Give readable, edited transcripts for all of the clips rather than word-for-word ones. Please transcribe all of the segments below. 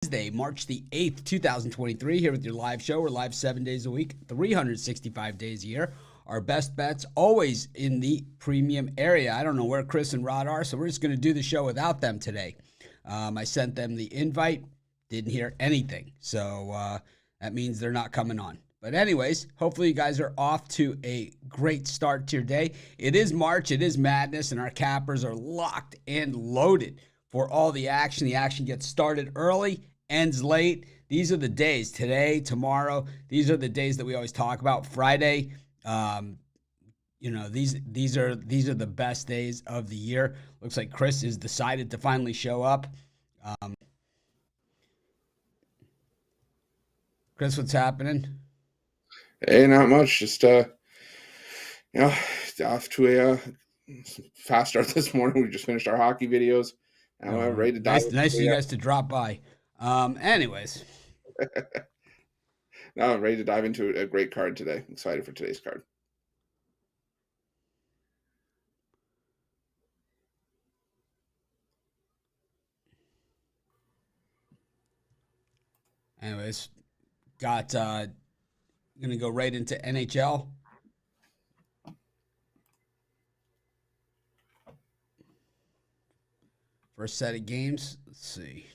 Wednesday, March the 8th, 2023, here with your live show. We're live 7 days a week, 365 days a year. Our best bets always in the premium area. I don't know where Chris and Rod are, so we're just going to do the show without them today. I sent them the invite, didn't hear anything, so that means they're not coming on. But anyways, hopefully you guys are off to a great start to your day. It is March, it is madness, and our cappers are locked and loaded for all the action. The action gets started early, ends late. These are the days, today, tomorrow. These are the days that we always talk about. Friday, these are the best days of the year. Looks like Chris is decided to finally show up. Chris, what's happening? Hey, not much. Just off to a fast start this morning. We just finished our hockey videos. And we're ready to dive. Nice of you guys to drop by. Anyways, now I'm ready to dive into a great card today. I'm excited for today's card. Anyways, gonna go right into NHL. First set of games. Let's see.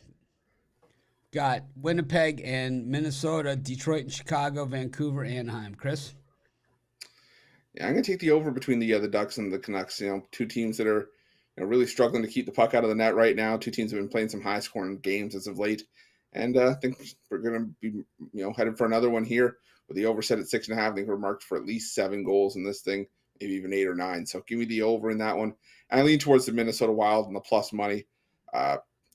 Got Winnipeg and Minnesota, Detroit and Chicago, Vancouver, Anaheim. Chris? Yeah, I'm gonna take the over between the Ducks and the Canucks. Two teams that are really struggling to keep the puck out of the net right now. Two teams have been playing some high-scoring games as of late, and I think we're gonna be headed for another one here with the over set at 6.5. I think we're marked for at least 7 goals in this thing, maybe even 8 or 9. So give me the over in that one. And I lean towards the Minnesota Wild and the plus money.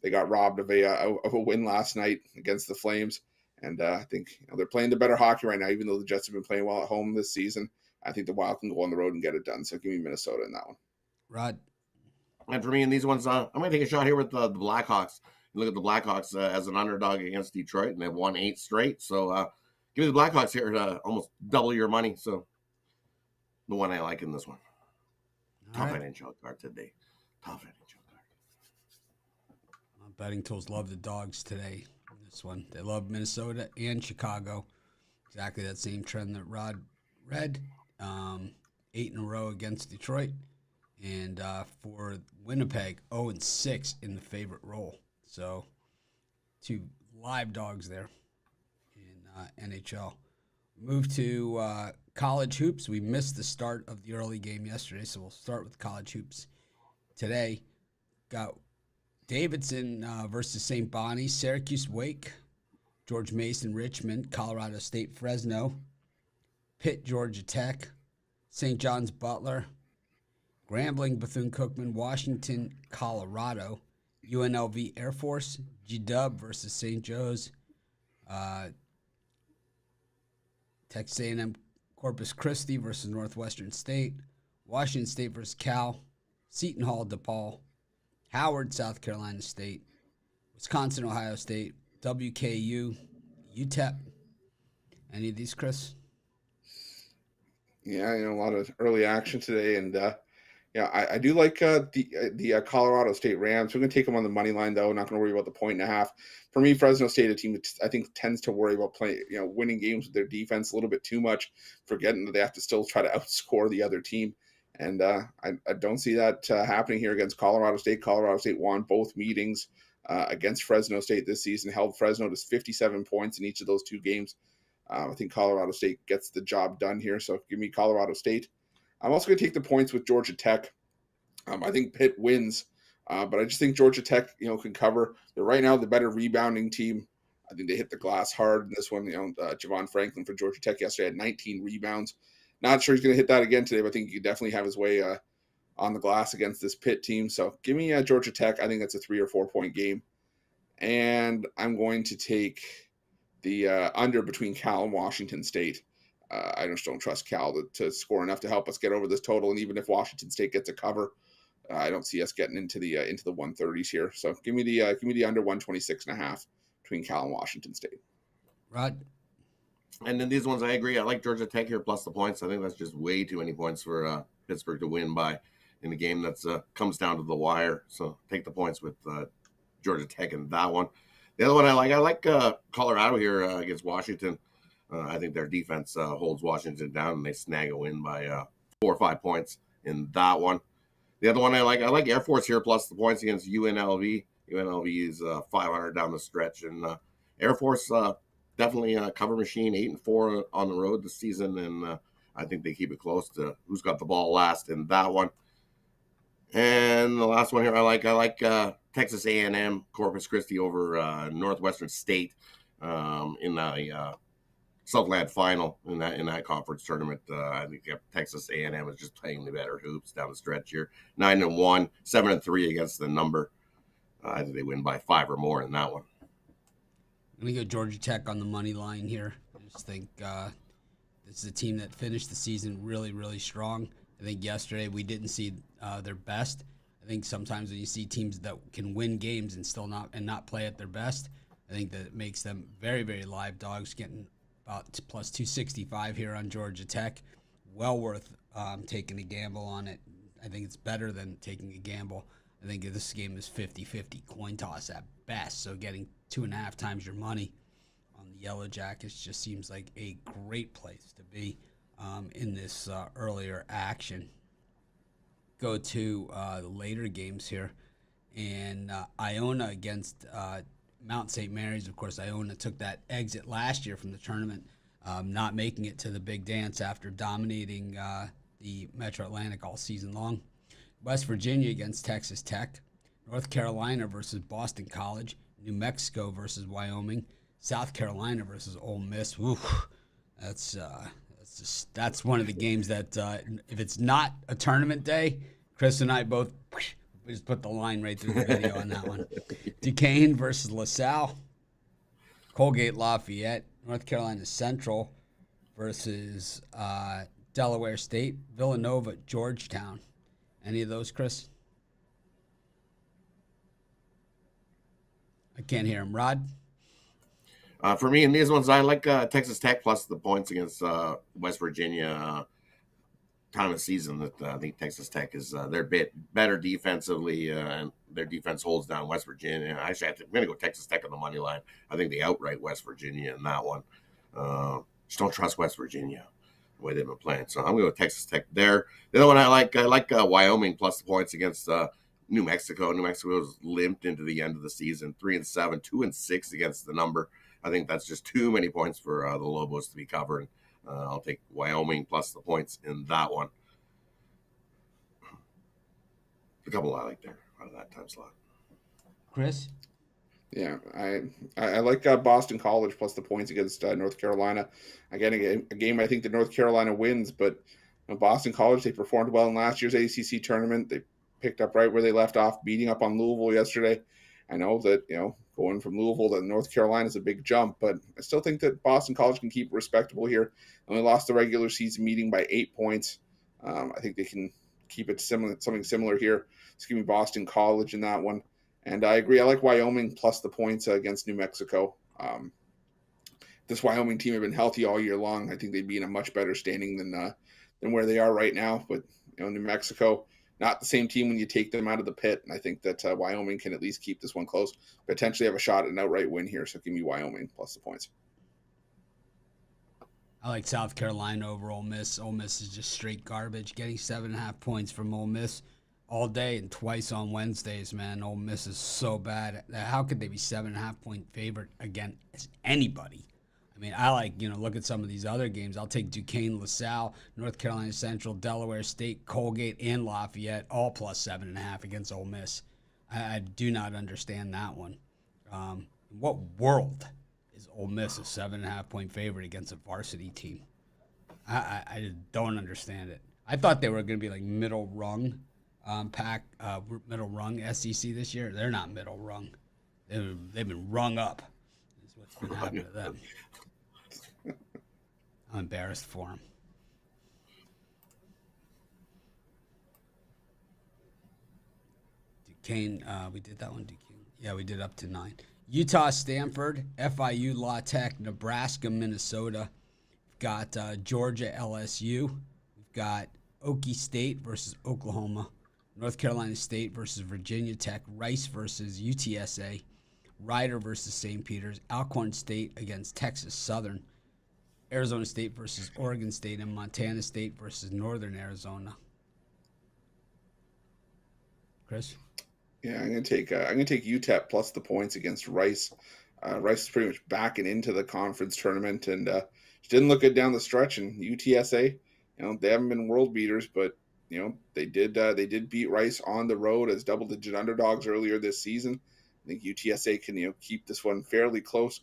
They got robbed of a win last night against the Flames, and I think they're playing the better hockey right now. Even though the Jets have been playing well at home this season, I think the Wild can go on the road and get it done. So give me Minnesota in that one. Rod? And for me in these ones, I'm going to take a shot here with the Blackhawks. You look at the Blackhawks as an underdog against Detroit, and they've won 8 straight. So give me the Blackhawks here to almost double your money. So the one I like in this one. Tough NHL card today. Tough NHL card. Betting tools love the dogs today. This one, they love Minnesota and Chicago. Exactly that same trend that Rod read. 8 in a row against Detroit, and for Winnipeg, 0-6 in the favorite role. So, 2 live dogs there in NHL. Move to college hoops. We missed the start of the early game yesterday, so we'll start with college hoops today. Got Davidson versus St. Bonnie, Syracuse Wake, George Mason Richmond, Colorado State Fresno, Pitt Georgia Tech, St. John's Butler, Grambling Bethune-Cookman, Washington Colorado, UNLV Air Force, G-Dub versus St. Joe's, Texas A&M Corpus Christi versus Northwestern State, Washington State versus Cal, Seton Hall DePaul, Howard, South Carolina State, Wisconsin, Ohio State, WKU, UTEP. Any of these, Chris? Yeah, a lot of early action today, and I do like the Colorado State Rams. We're going to take them on the money line, though. Not going to worry about the 1.5. For me, Fresno State, a team that I think tends to worry about playing, winning games with their defense a little bit too much, forgetting that they have to still try to outscore the other team. And I don't see that happening here against Colorado State. Colorado State won both meetings against Fresno State this season, held Fresno to 57 points in each of those 2 games. I think Colorado State gets the job done here, so give me Colorado State. I'm also going to take the points with Georgia Tech. I think Pitt wins, but I just think Georgia Tech, can cover. They're right now the better rebounding team. I think they hit the glass hard in this one. Javon Franklin for Georgia Tech yesterday had 19 rebounds. Not sure he's going to hit that again today, but I think he could definitely have his way on the glass against this Pitt team. So give me Georgia Tech. I think that's a 3 or 4 point game. And I'm going to take the under between Cal and Washington State. I just don't trust Cal to score enough to help us get over this total. And even if Washington State gets a cover, I don't see us getting into the 130s here. So give me the under 126.5 between Cal and Washington State. Rod? And then these ones, I agree. I like Georgia Tech here plus the points. I think that's just way too many points for Pittsburgh to win by in a game that's comes down to the wire. So take the points with Georgia Tech in that one. The other one I like Colorado here against Washington. I think their defense holds Washington down, and they snag a win by 4 or 5 points in that one. The other one I like Air Force here plus the points against UNLV. UNLV is 500 down the stretch, and Air Force definitely a cover machine, 8-4 on the road this season, and I think they keep it close to who's got the ball last in that one. And the last one here I like Texas A&M Corpus Christi over Northwestern State in the Southland final in that conference tournament. I think Texas A&M is just playing the better hoops down the stretch here. 9-1, 7-3 against the number. I think they win by 5 or more in that one. I'm going to go Georgia Tech on the money line here. I just think this is a team that finished the season really, really strong. I think yesterday we didn't see their best. I think sometimes when you see teams that can win games and still not play at their best, I think that it makes them very, very live dogs, getting about plus 265 here on Georgia Tech. Well worth taking a gamble on it. I think it's better than taking a gamble. I think this game is 50-50 coin toss at best, so getting 2.5 times your money on the Yellow Jackets just seems like a great place to be in this earlier action. Go to the later games here, and Iona against Mount St. Mary's. Of course, Iona took that exit last year from the tournament, not making it to the big dance after dominating the Metro Atlantic all season long. West Virginia against Texas Tech, North Carolina versus Boston College, New Mexico versus Wyoming, South Carolina versus Ole Miss. Oof, that's one of the games that if it's not a tournament day, Chris and I both just put the line right through the video on that one. Duquesne versus LaSalle, Colgate Lafayette, North Carolina Central versus Delaware State, Villanova, Georgetown. Any of those, Chris? I can't hear him. Rod? For me, in these ones, I like Texas Tech plus the points against West Virginia. Time of season that I think Texas Tech is they're a bit better defensively, and their defense holds down West Virginia. Actually, I'm going to go Texas Tech on the money line. I think they outright West Virginia in that one. Just don't trust West Virginia the way they've been playing. So I'm going to go Texas Tech there. The other one I like Wyoming plus the points against New Mexico. New Mexico's limped into the end of the season, 3-7, 2-6 against the number. I think that's just too many points for the Lobos to be covering. I'll take Wyoming plus the points in that one. A couple I like there out of that time slot. Chris? Yeah, I like Boston College plus the points against North Carolina. Again, a game I think that North Carolina wins, but Boston College, they performed well in last year's ACC tournament. They picked up right where they left off, beating up on Louisville yesterday. I know that, going from Louisville to North Carolina is a big jump, but I still think that Boston College can keep it respectable here. Only lost the regular season meeting by 8 points. I think they can keep it something similar here. Just give me Boston College in that one. And I agree. I like Wyoming plus the points against New Mexico. This Wyoming team have been healthy all year long. I think they'd be in a much better standing than where they are right now. But New Mexico, not the same team when you take them out of the pit. And I think that Wyoming can at least keep this one close. Potentially have a shot at an outright win here. So give me Wyoming plus the points. I like South Carolina over Ole Miss. Ole Miss is just straight garbage. Getting 7.5 points from Ole Miss all day and twice on Wednesdays, man. Ole Miss is so bad. How could they be 7.5 point favorite against anybody? I mean, I like, look at some of these other games. I'll take Duquesne, LaSalle, North Carolina Central, Delaware State, Colgate, and Lafayette, all plus 7.5 against Ole Miss. I do not understand that one. What world is Ole Miss a 7.5 point favorite against a varsity team? I just don't understand it. I thought they were going to be like middle rung middle rung SEC this year. They're not middle rung. They've been rung up. Is what's been happening to them. I'm embarrassed for them. Duquesne, we did that one. Duquesne. Yeah, we did up to 9. Utah, Stanford, FIU, La Tech, Nebraska, Minnesota. We've got Georgia, LSU. We've got Okie State versus Oklahoma. North Carolina State versus Virginia Tech. Rice versus UTSA. Rider versus St. Peter's, Alcorn State against Texas Southern, Arizona State versus Oregon State, and Montana State versus Northern Arizona. Chris? Yeah, I'm gonna take UTEP plus the points against Rice. Rice is pretty much backing into the conference tournament, and didn't look good down the stretch. And UTSA, they haven't been world beaters, but they did beat Rice on the road as double-digit underdogs earlier this season. I think UTSA can keep this one fairly close.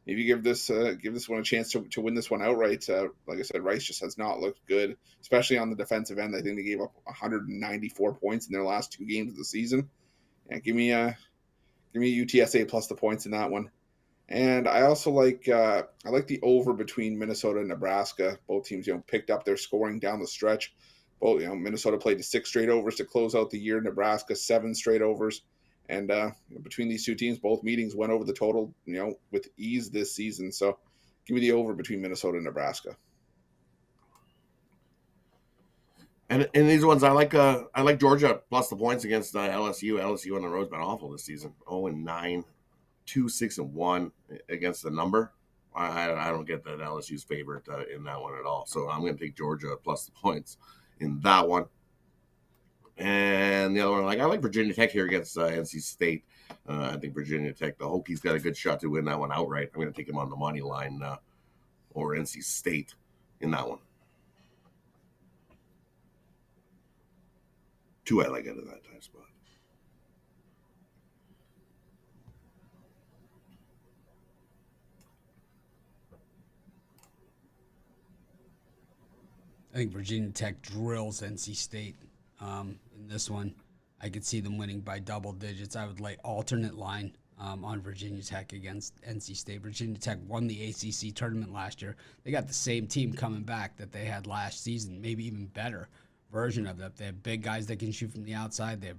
Maybe give this one a chance to win this one outright. Like I said, Rice just has not looked good, especially on the defensive end. I think they gave up 194 points in their last 2 games of the season. Yeah, give me UTSA plus the points in that one. And I also like the over between Minnesota and Nebraska. Both teams picked up their scoring down the stretch. Both Minnesota played to 6 straight overs to close out the year. Nebraska 7 straight overs. And between these 2 teams, both meetings went over the total with ease this season. So give me the over between Minnesota and Nebraska. And in these ones, I like Georgia plus the points against LSU. LSU on the road's been awful this season. 0-9, 2-6-1 against the number. I don't get that LSU's favorite in that one at all. So I'm going to take Georgia plus the points in that one. And the other one, I like Virginia Tech here against NC State. I think Virginia Tech, the Hokies got a good shot to win that one outright. I'm going to take them on the money line over NC State in that one. 2 I like out of that time spot. I think Virginia Tech drills NC State in this one. I could see them winning by double digits. I would lay alternate line on Virginia Tech against NC State. Virginia Tech won the ACC tournament last year. They got the same team coming back that they had last season, maybe even better version of that. They have big guys that can shoot from the outside. They have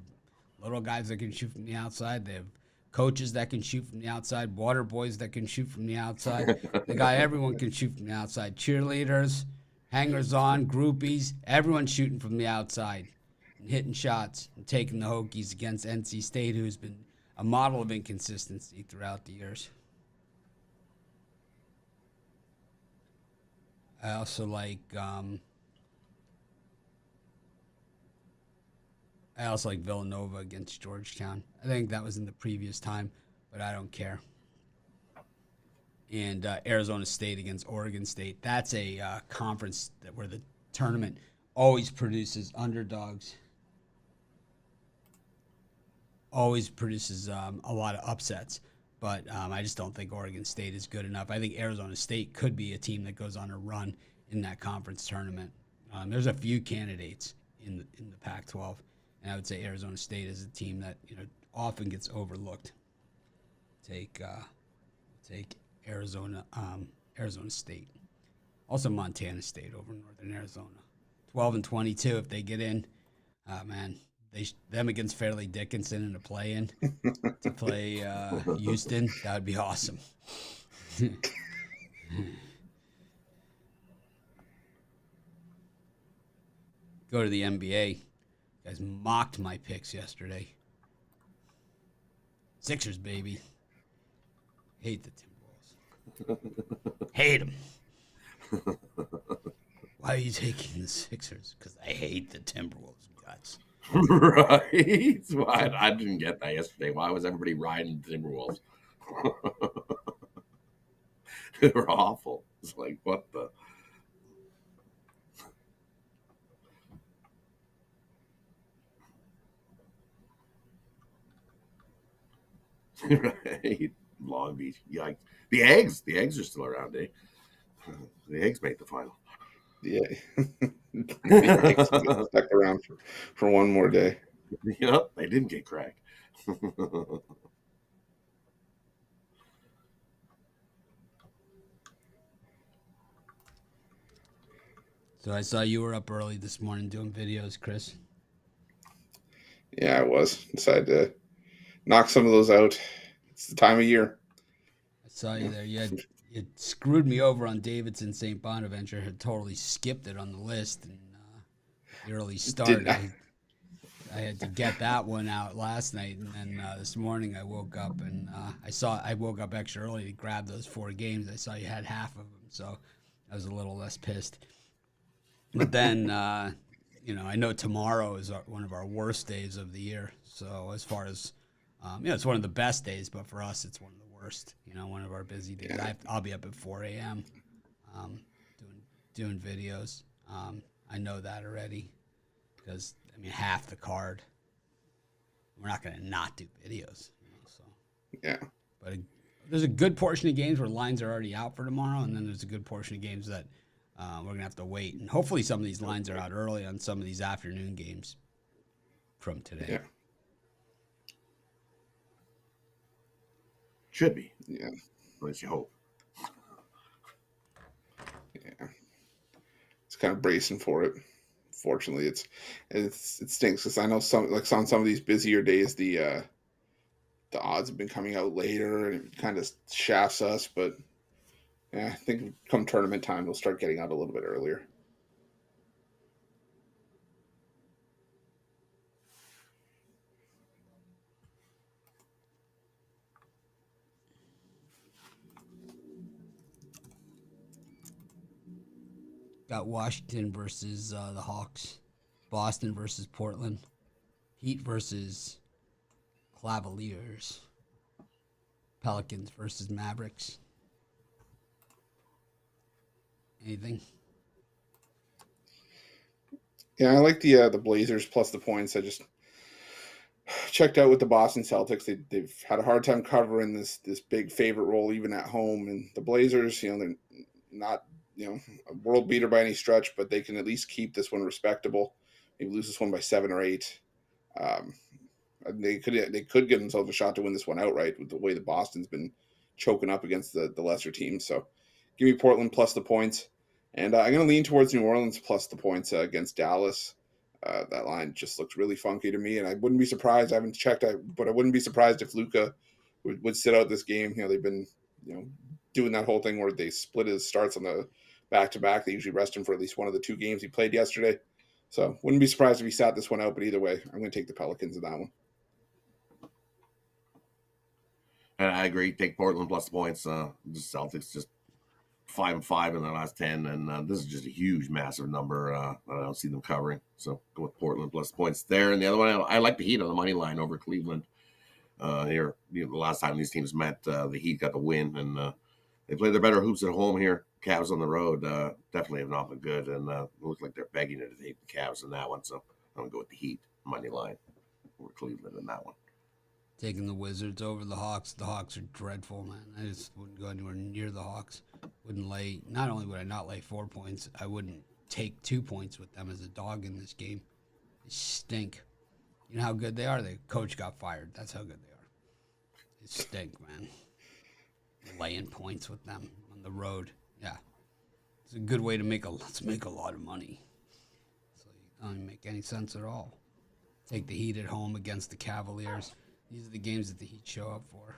little guys that can shoot from the outside. They have coaches that can shoot from the outside, water boys that can shoot from the outside. Everyone can shoot from the outside. Cheerleaders, hangers-on, groupies, everyone's shooting from the outside and hitting shots and taking the Hokies against NC State, who's been a model of inconsistency throughout the years. I also like Villanova against Georgetown. I think that was in the previous time, but I don't care. And Arizona State against Oregon State. That's a conference where the tournament always produces underdogs. Always produces a lot of upsets. But I just don't think Oregon State is good enough. I think Arizona State could be a team that goes on a run in that conference tournament. There's a few candidates in the Pac-12. And I would say Arizona State is a team that often gets overlooked. Take Arizona State. Also Montana State over Northern Arizona. 12-22 if they get in. Man, them against Fairleigh Dickinson in a play-in to play Houston. That would be awesome. Go to the NBA. You guys mocked my picks yesterday. Sixers, baby. Hate the Timberwolves. Hate them. Why are you taking the Sixers? Because I hate the Timberwolves guts. Right. Well, I didn't get that yesterday. Why was everybody riding the Timberwolves? They were awful. It's like, what the? Right. Long Beach. Yeah. The eggs are still around, eh? The eggs make the final. Yeah. The eggs stuck around for one more day. Yep, they didn't get cracked. So I saw you were up early this morning doing videos, Chris. Yeah, I was. Decided to knock some of those out. It's the time of year. I saw you there. You screwed me over on Davidson St. Bonaventure. Had totally skipped it on the list and the early start. I had to get that one out last night, and then this morning I woke up and I woke up extra early to grab those 4 games. I saw you had half of them, so I was a little less pissed. But then, I know tomorrow is one of our worst days of the year. So as far as, it's one of the best days, but for us, it's one of the worst. One of our busy days. Yeah. I'll be up at 4 a.m. Doing videos. I know that already because half the card. We're not going to not do videos. So Yeah. But there's a good portion of games where lines are already out for tomorrow, and then there's a good portion of games that we're going to have to wait. And hopefully some of these lines are out early on some of these afternoon games from today. Yeah. Should be. Yeah. At least you hope. Yeah. It's kind of bracing for it. Fortunately, it stinks because I know on some of these busier days the odds have been coming out later and it kind of shafts us. But yeah, I think come tournament time we'll start getting out a little bit earlier. Got Washington versus the Hawks, Boston versus Portland, Heat versus Cavaliers, Pelicans versus Mavericks. Anything? Yeah, I like the Blazers plus the points. I just checked out with the Boston Celtics. They've had a hard time covering this big favorite role even at home, and the Blazers, they're not a world beater by any stretch, but they can at least keep this one respectable. Maybe lose this one by 7 or 8. They could give themselves a shot to win this one outright with the way that Boston's been choking up against the lesser teams. So give me Portland plus the points. And I'm going to lean towards New Orleans plus the points against Dallas. That line just looks really funky to me, and I wouldn't be surprised. I haven't checked, but I wouldn't be surprised if Luka would sit out this game. They've been doing that whole thing where they split his starts on the back-to-back. They usually rest him for at least one of the 2 games he played yesterday. So wouldn't be surprised if he sat this one out, but either way, I'm going to take the Pelicans in that one. And I agree. Take Portland plus the points. The Celtics just 5-5 in their last 10, and this is just a huge, massive number. I don't see them covering. So go with Portland plus the points there. And the other one, I like the Heat on the money line over Cleveland. The last time these teams met, the Heat got the win, and they play their better hoops at home here. Cavs on the road definitely have not been good, and it looks like they're begging to take the Cavs in that one. So I'm going to go with the Heat money line over Cleveland in that one. Taking the Wizards over the Hawks. The Hawks are dreadful, man. I just wouldn't go anywhere near the Hawks. Not only would I not lay 4 points, I wouldn't take 2 points with them as a dog in this game. They stink. You know how good they are? The coach got fired. That's how good they are. They stink, man. Laying points with them on the road. Yeah. It's a good way to make a lot of money. So it doesn't make any sense at all. Take the Heat at home against the Cavaliers. These are the games that the Heat show up for.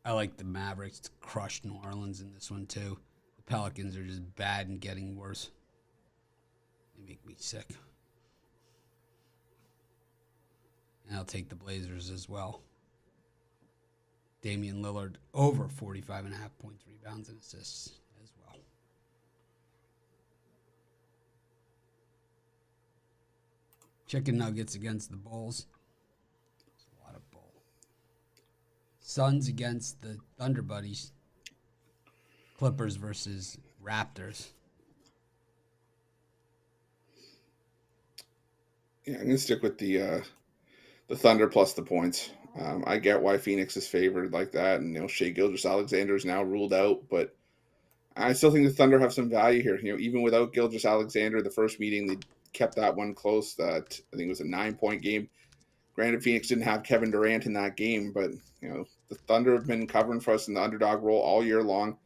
I like the Mavericks to crush New Orleans in this one, too. The Pelicans are just bad and getting worse. They make me sick. And I'll take the Blazers as well. Damian Lillard over 45.5 points, rebounds, and assists as well. Chicken Nuggets against the Bulls. There's a lot of Bull. Suns against the Thunder Buddies. Clippers versus Raptors. Yeah, I'm going to stick with the Thunder plus the points. I get why Phoenix is favored like that, and Shai Gilgeous-Alexander is now ruled out, but I still think the Thunder have some value here. Even without Gilgeous-Alexander, the first meeting they kept that one close. I think it was a 9-point game. Granted, Phoenix didn't have Kevin Durant in that game, but the Thunder have been covering for us in the underdog role all year long.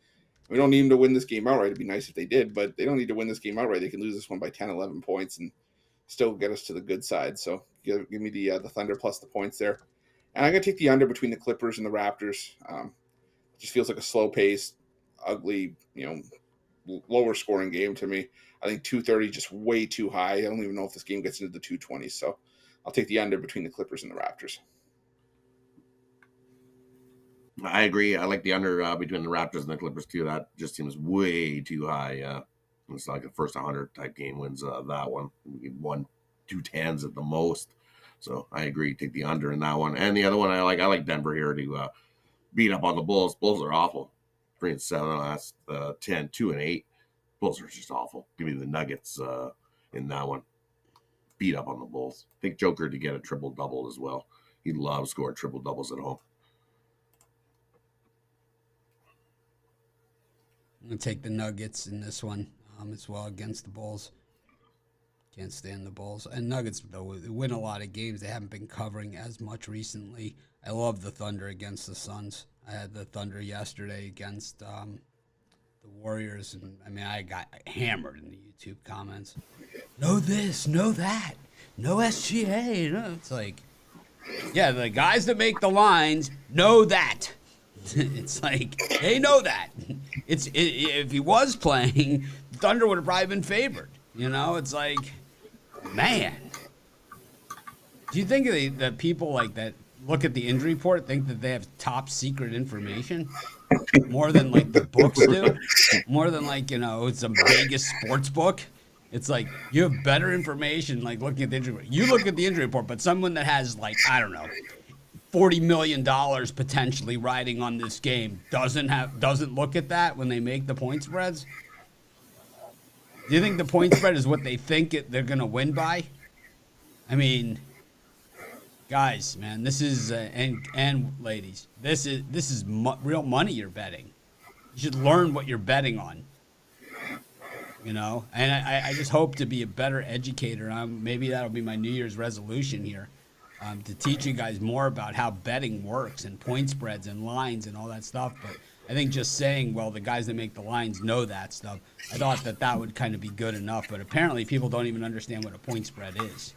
We don't need them to win this game outright. It'd be nice if they did, but they don't need to win this game outright. They can lose this one by 10, 11 points and still get us to the good side. So give me the Thunder plus the points there. And I'm going to take the under between the Clippers and the Raptors. It just feels like a slow-paced, ugly, lower scoring game to me. I think 230 just way too high. I don't even know if this game gets into the 220s. So I'll take the under between the Clippers and the Raptors. I agree. I like the under between the Raptors and the Clippers too. That just seems way too high. It's like a first 100 type game wins that one. 1-2-10s at the most. So I agree. Take the under in that one. And the other one I like Denver here to beat up on the Bulls. Bulls are awful. 3-7 last 10, 2-8. Bulls are just awful. Give me the Nuggets in that one. Beat up on the Bulls. I think Joker to get a triple double as well. He loves scoring triple doubles at home. I'm going to take the Nuggets in this one as well against the Bulls. Can't stand the Bulls. And Nuggets, though, they win a lot of games. They haven't been covering as much recently. I love the Thunder against the Suns. I had the Thunder yesterday against the Warriors. And, I mean, I got hammered in the YouTube comments. No this, no that, no SGA. No. It's like, yeah, the guys that make the lines know that. It's like, they know that. If he was playing, Thunder would have probably been favored. You know, it's like, man. Do you think that people like that look at the injury report think that they have top secret information? More than like the books do? More than like, you know, some Vegas sports book? It's like, you have better information like looking at the injury report. You look at the injury report, but someone that has like, I don't know, $40 million potentially riding on this game doesn't look at that when they make the point spreads? Do you think the point spread is what they think they're going to win by? I mean, guys, man, this is and ladies, this is real money you're betting. You should learn what you're betting on. You know, and I just hope to be a better educator. Maybe that'll be my New Year's resolution here. To teach you guys more about how betting works and point spreads and lines and all that stuff. But I think just saying, well, the guys that make the lines know that stuff, I thought that would kind of be good enough. But apparently people don't even understand what a point spread is.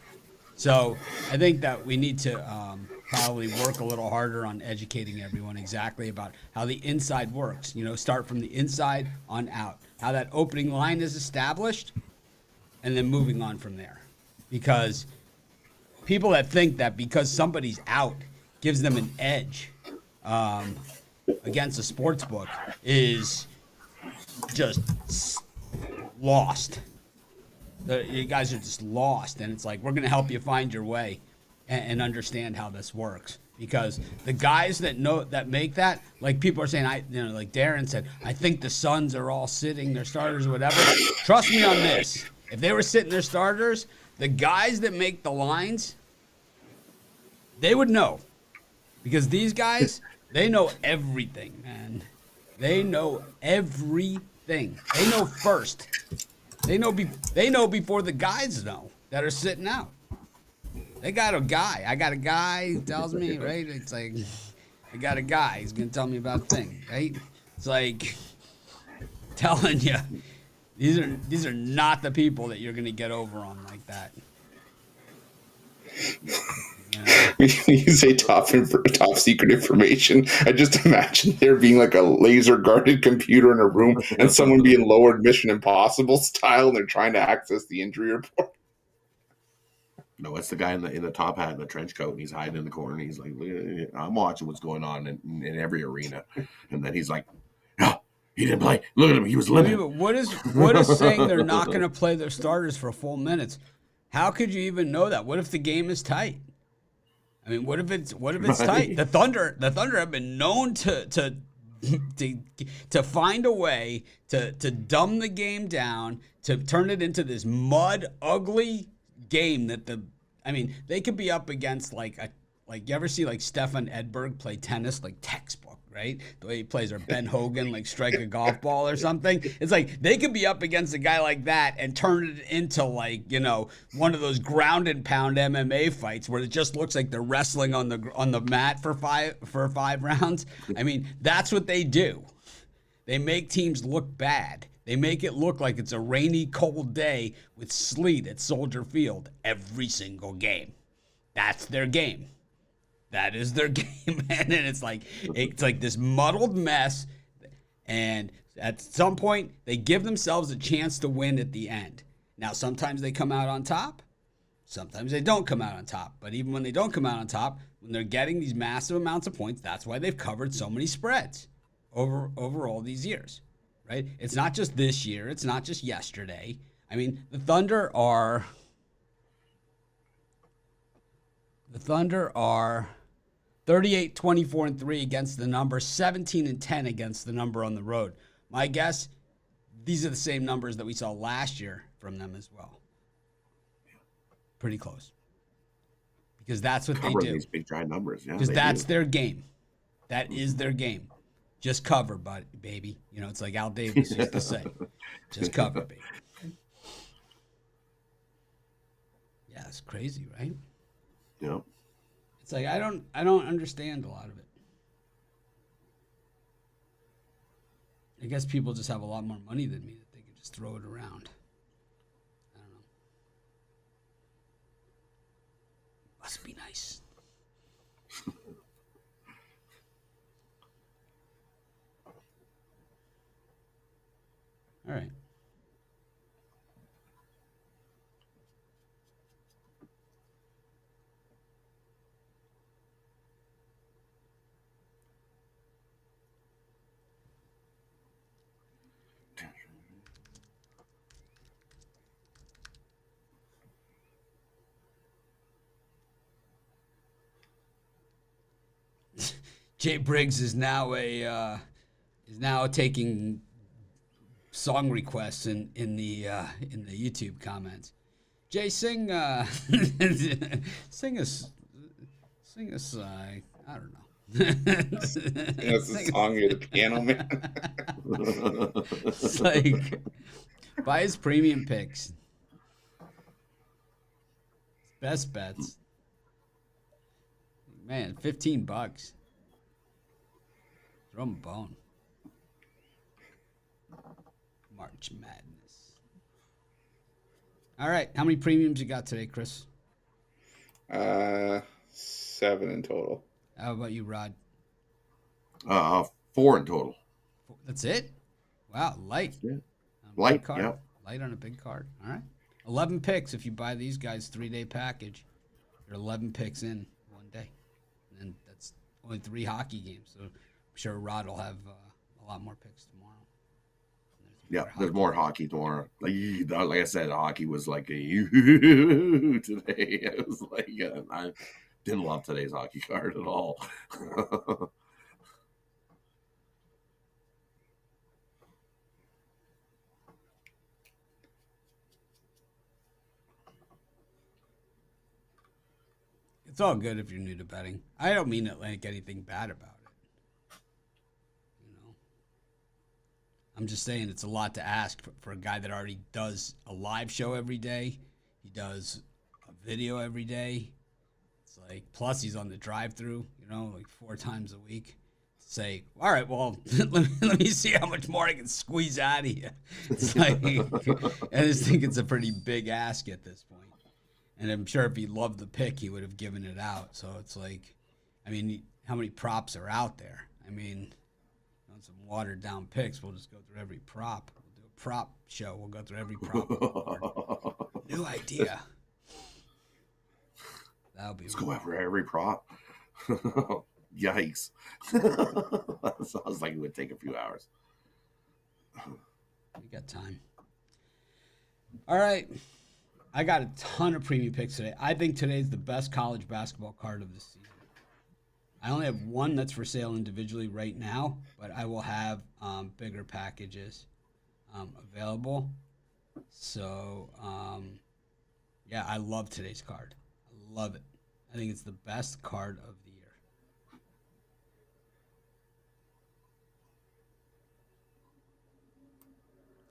So I think that we need to probably work a little harder on educating everyone exactly about how the inside works. You know, start from the inside on out, how that opening line is established, and then moving on from there. Because people that think that because somebody's out gives them an edge against a sports book is just lost. You guys are just lost, and it's like, we're going to help you find your way and understand how this works. Because the guys that make that, like people are saying, like Darren said, I think the Suns are all sitting their starters or whatever. Trust me on this. If they were sitting their starters, the guys that make the lines, they would know. Because these guys, they know everything, man. They know everything. They know first. They know before the guys know that are sitting out. They got a guy. I got a guy who tells me, right? It's like, I got a guy. He's going to tell me about a thing, right? It's like, telling you, these are not the people that you're going to get over on like that. You say top secret information. I just imagine there being like a laser guarded computer in a room and someone being lowered Mission Impossible style, and they're trying to access the injury report. No, it's the guy in the top hat and the trench coat, and he's hiding in the corner. And he's like, I'm watching what's going on in every arena, and then he's like, no, he didn't play. Look at him, he was limited. What is saying they're not going to play their starters for full minutes? How could you even know that? What if the game is tight? I mean, what if it's tight? The Thunder have been known to find a way to dumb the game down, to turn it into this mud ugly game they could be up against like you ever see like Stefan Edberg play tennis, like textbook, right? The way he plays, or Ben Hogan like strike a golf ball or something. It's like they could be up against a guy like that and turn it into like, you know, one of those ground and pound MMA fights where it just looks like they're wrestling on the mat for five rounds. I mean, that's what they do. They make teams look bad. They make it look like it's a rainy, cold day with sleet at Soldier Field every single game. That's their game. That is their game, man. And it's like this muddled mess. And At some point, they give themselves a chance to win at the end. Now, sometimes they come out on top. Sometimes they don't come out on top. But even when they don't come out on top, when they're getting these massive amounts of points, that's why they've covered so many spreads over all these years, right? It's not just this year. It's not just yesterday. I mean, the Thunder are 38, 24, and 3 against the number, 17 and 10 against the number on the road. My guess, these are the same numbers that we saw last year from them as well. Pretty close. Because that's what they do. These big giant numbers. Yeah, because that's their game. That is their game. Just cover, baby. You know, it's like Al Davis used to say. Just cover, baby. Yeah, it's crazy, right? Yeah. It's like I don't understand a lot of it. I guess people just have a lot more money than me that they can just throw it around. I don't know. Must be nice. All right. Jay Briggs is now taking song requests in the YouTube comments. Jay, sing sing us I don't know. That's the song. You're the piano man. It's like buy his premium picks. Best bets. Man, $15. Throw him a bone. March Madness. All right. How many premiums you got today, Chris? 7 in total. How about you, Rod? 4 in total. That's it? Wow, light. Yeah. Light, Light, yeah. Light on a big card. All right. 11 picks if you buy these guys' 3-day package. You're 11 picks in one day. And that's only 3 hockey games. So I'm sure Rod will have a lot more picks tomorrow. There's more hockey tomorrow. Like I said, hockey was like a today. It was like I didn't love today's hockey card at all. It's all good if you're new to betting. I don't mean it like anything bad about it. I'm just saying it's a lot to ask for a guy that already does a live show every day. He does a video every day. It's like, plus he's on the drive-through, like 4 times a week. Say, all right, well, let me see how much more I can squeeze out of you. It's like, I just think it's a pretty big ask at this point. And I'm sure if he loved the pick, he would have given it out. So it's like, I mean, how many props are out there? I mean, some watered down picks. We'll just go through every prop. We'll do a prop show. We'll go through every prop. New idea. That'll be. Let's go after every prop. Yikes! Sounds like it would take a few hours. We got time. All right. I got a ton of premium picks today. I think today's the best college basketball card of the season. I only have one that's for sale individually right now, but I will have bigger packages available. So, yeah, I love today's card. I love it. I think it's the best card of the year.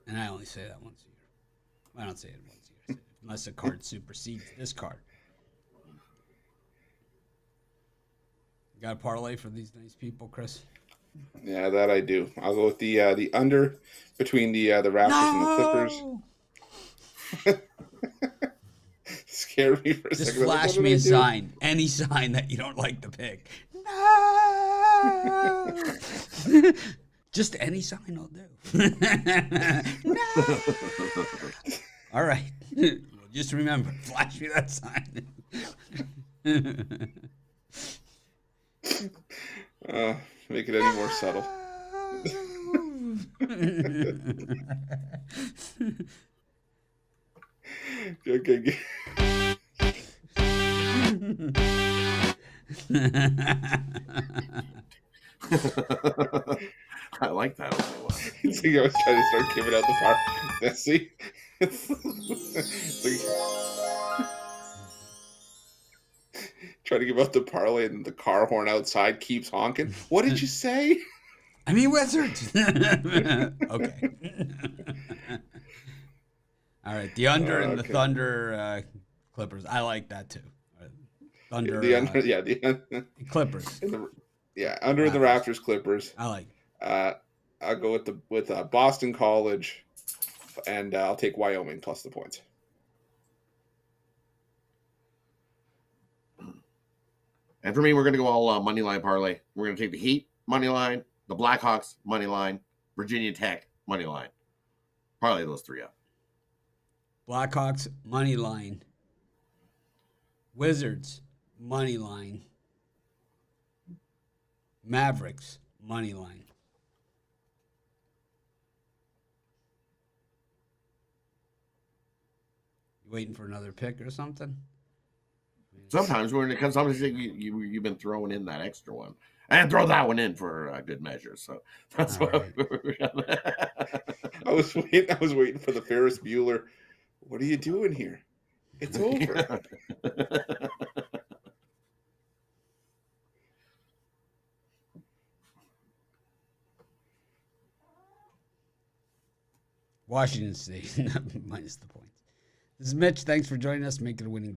And I only say that once a year. I don't say it once a year, unless a card supersedes this card. Got a parlay for these nice people, Chris? Yeah, that I do. I'll go with the under between the Raptors and the Clippers. Scared me for a Just second. flash me a sign, any sign that you don't like the pick. No. Just any sign will do. No. All right. Just remember, flash me that sign. Make it any more subtle. Okay. I like that. See, I was trying to start giving out the part. See? Trying to give out the parlay, and the car horn outside keeps honking. What did you say? I mean, Wizards. Okay. All right. The under and the Thunder Clippers. I like that too. Thunder. The under, the Clippers. under Raptors. The Raptors Clippers. I like. I'll go with Boston College, and I'll take Wyoming plus the points. And for me, we're going to go all money line parlay. We're going to take the Heat money line, the Blackhawks money line, Virginia Tech money line. Parlay those three up. Blackhawks money line. Wizards money line. Mavericks money line. You waiting for another pick or something? Sometimes when it comes, sometimes you've been throwing in that extra one, and throw that one in for good measure. So that's All what right. I was waiting for the Ferris Bueller. What are you doing here? It's over. Washington State minus the points. This is Mitch. Thanks for joining us. Make it a winning day.